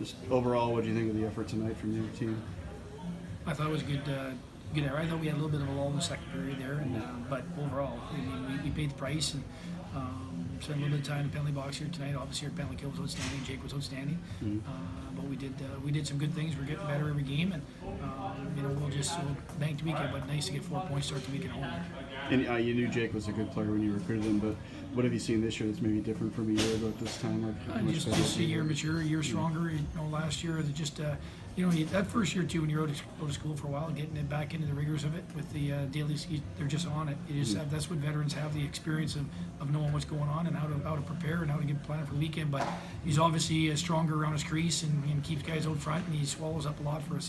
Just overall, what do you think of the effort tonight from your team? I thought it was a good. Good error. I thought we had a little bit of a lull in the second period there, and but overall, I mean, we paid the price and spent a little bit of time in the penalty box here tonight. Obviously, our penalty kill was outstanding. Jake was outstanding, but we did some good things. We're getting better every game, and we'll bank the weekend. But nice to get 4 points start the weekend home. And you knew Jake was a good player when you recruited him, but what have you seen this year that's maybe different from a year ago at this time? Like, how much better Just a year mature, a year stronger. Last year, that first year too, when you're out of school for a while, getting it back into the rigors of it with the daily skis, they're just on it. That's what veterans have, the experience of knowing what's going on and how to prepare and how to get planned for the weekend. But he's obviously stronger around his crease and keeps guys out front, and he swallows up a lot for us.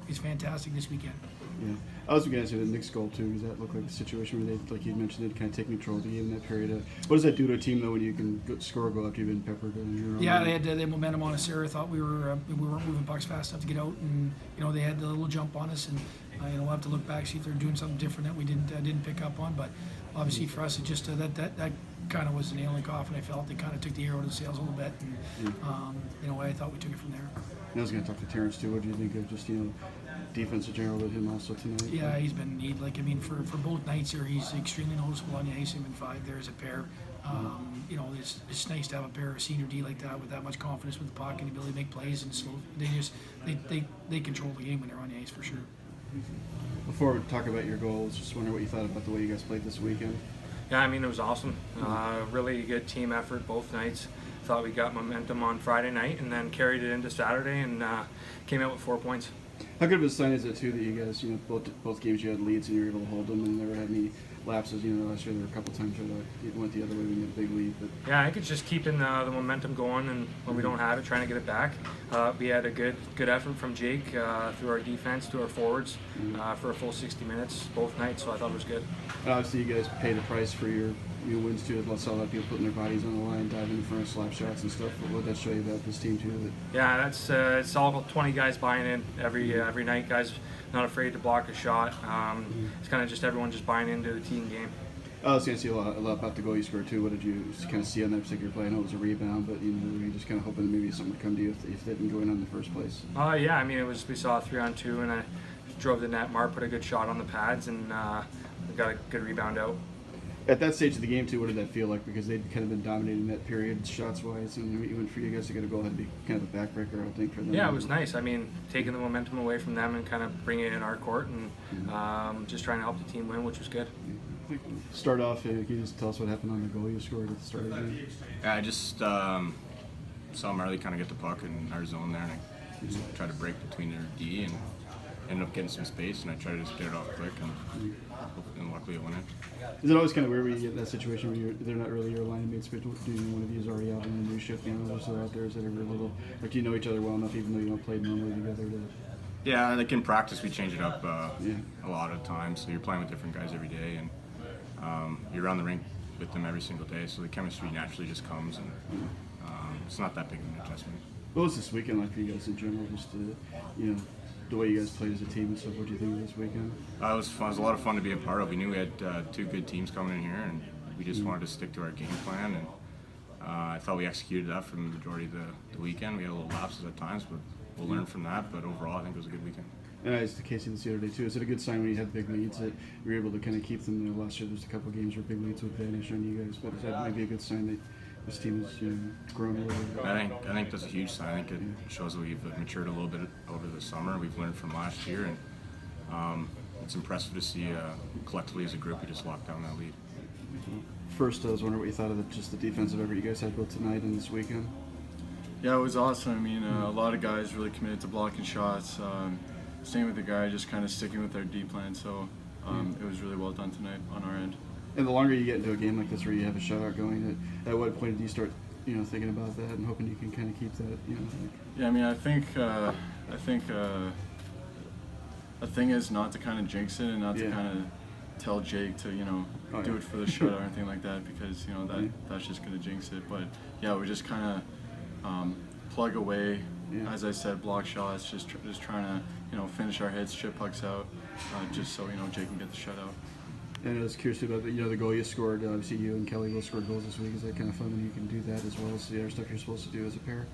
He's fantastic this weekend. Yeah, I was going to say the Nick's goal too. Does that look like a situation where they, like you mentioned, they kind of take control of the game in that period? What does that do to a team though when you can score a goal after you've been peppered? Yeah, they had momentum on us there. I thought we weren't moving pucks fast enough to get out, and they had the little jump on us, and we'll have to look back, see if they're doing something different that we didn't pick up on. But obviously for us, it just that kind of was the nail in the coffin. I felt they kind of took the air out of the sails a little bit, and I thought we took it from there. And I was going to talk to Terrence too. What do you think of just defense in general with him also tonight? Yeah, for both nights here, he's extremely noticeable on the ice. Him and Five there as a pair. It's nice to have a pair of senior D like that with that much confidence with the puck and the ability to make plays and slow. They control the game when they're on the ice for sure. Before we talk about your goals, just wondering what you thought about the way you guys played this weekend. Yeah, I mean, it was awesome. Really good team effort both nights. Thought we got momentum on Friday night and then carried it into Saturday and came out with 4 points. How good of a sign is it too that you guys, both games you had leads and you were able to hold them and never had any lapses? Last year there were a couple times where it went the other way when you had a big lead. But yeah, I think it's just keeping the momentum going, and when we don't have it, trying to get it back. We had a good effort from Jake through our defense to our forwards for a full 60 minutes both nights, so I thought it was good. And obviously you guys paid a price for your wins too. I saw a lot of people putting their bodies on the line, diving in front of slap shots and stuff. But what did that show you about this team too? Yeah, it's all 20 guys buying in every night. Guys not afraid to block a shot. It's kind of just everyone just buying into the team game. I was going to see a lot about the goal you scored too. What did you kind of see on that particular play? I know it was a rebound, but were you just kind of hoping that maybe something would come to you if they didn't go in the first place? Yeah, I mean we saw a 3-on-2 and I drove the net. Mark put a good shot on the pads and we got a good rebound out. At that stage of the game too, what did that feel like? Because they'd kind of been dominating that period shots wise, and even for you guys to get a goal had to be kind of a backbreaker, I would think, for them. Yeah, it was nice. I mean, taking the momentum away from them and kind of bringing it in our court and just trying to help the team win, which was good. Start off, can you just tell us what happened on the goal you scored at the start of the game? Yeah, I just saw Marley kind of get the puck in our zone there, and I just tried to break between their D and ended up getting some space, and I tried to just get it off quick, and luckily it went in. Is it always kind of weird when you get in that situation where they're not really your line mates, but one of you is already out in a new shift, others are out there? Is that ever a little, like, do you know each other well enough even though you don't play normally together? Yeah, like in practice we change it up a lot of times, so you're playing with different guys every day, and you're around the rink with them every single day, so the chemistry naturally just comes, and it's not that big of an adjustment. What was this weekend like for you guys in general? Just the way you guys played as a team and stuff. What do you think of this weekend? It was fun. It was a lot of fun to be a part of. We knew we had two good teams coming in here, and we just wanted to stick to our game plan. And I thought we executed that for the majority of the weekend. We had a little lapses at times, but we'll learn from that. But overall, I think it was a good weekend. And it's the case of the other day too. Is it a good sign when you had big leads that you were able to kind of keep them? Last year, there's a couple of games where big leads would vanish on you guys. But is that maybe a good sign that this team has grown a little bit? I think that's a huge sign. I think it shows that we've matured a little bit over the summer. We've learned from last year, and it's impressive to see collectively as a group we just locked down that lead. First, I was wondering what you thought of just the defensive effort you guys had both tonight and this weekend. Yeah, it was awesome. I mean, a lot of guys really committed to blocking shots. Same with the guy, just kind of sticking with their D plan. So it was really well done tonight on our end. And the longer you get into a game like this where you have a shutout going, at what point do you start, thinking about that and hoping you can kind of keep that, Yeah, I mean, I think a thing is not to kind of jinx it and not to kind of tell Jake to, do it for the shutout or anything like that, because that's just gonna jinx it. But yeah, we just kind of plug away, as I said, block shots, just trying to finish our hits, chip pucks out, just so Jake can get the shutout. And I was curious about the goal you scored. Obviously, you and Kelly both scored goals this week. Is that kind of fun when you can do that as well as the other stuff you're supposed to do as a pair?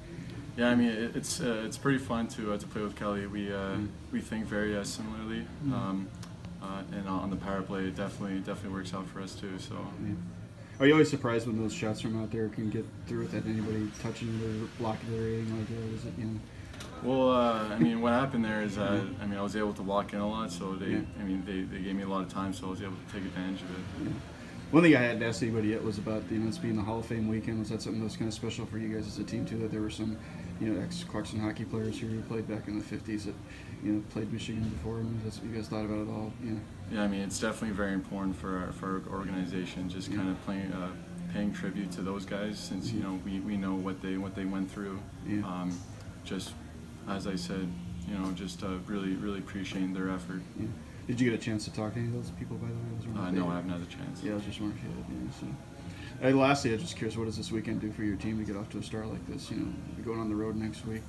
Yeah, I mean it's pretty fun to play with Kelly. We think very similarly, and on the power play, it definitely works out for us too. So. Yeah. Are you always surprised when those shots from out there can get through without anybody touching it or blocking it or anything like that? Is it, you know? Well, I mean, what happened there is, I mean, I was able to walk in a lot, so they gave me a lot of time, so I was able to take advantage of it. Yeah. One thing I hadn't asked anybody yet was about this being the Hall of Fame weekend. Was that something that was kind of special for you guys as a team too? That there were some, ex-Clarkson hockey players here who played back in the '50s that, played Michigan before. And that's what you guys thought about it all. Yeah, I mean, it's definitely very important for our organization, just kind of paying tribute to those guys, since we know what they went through. Yeah. Just as I said, just really appreciating their effort. Yeah. Did you get a chance to talk to any of those people, by the way? No, I haven't had the chance. Yeah, I was just wondering if you had. So. Lastly, I was just curious, what does this weekend do for your team to get off to a start like this? You're going on the road next week.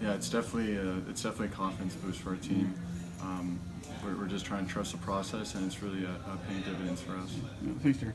Yeah, it's definitely a confidence boost for our team. We're just trying to trust the process, and it's really paying dividends for us. Yeah, thanks, Darren.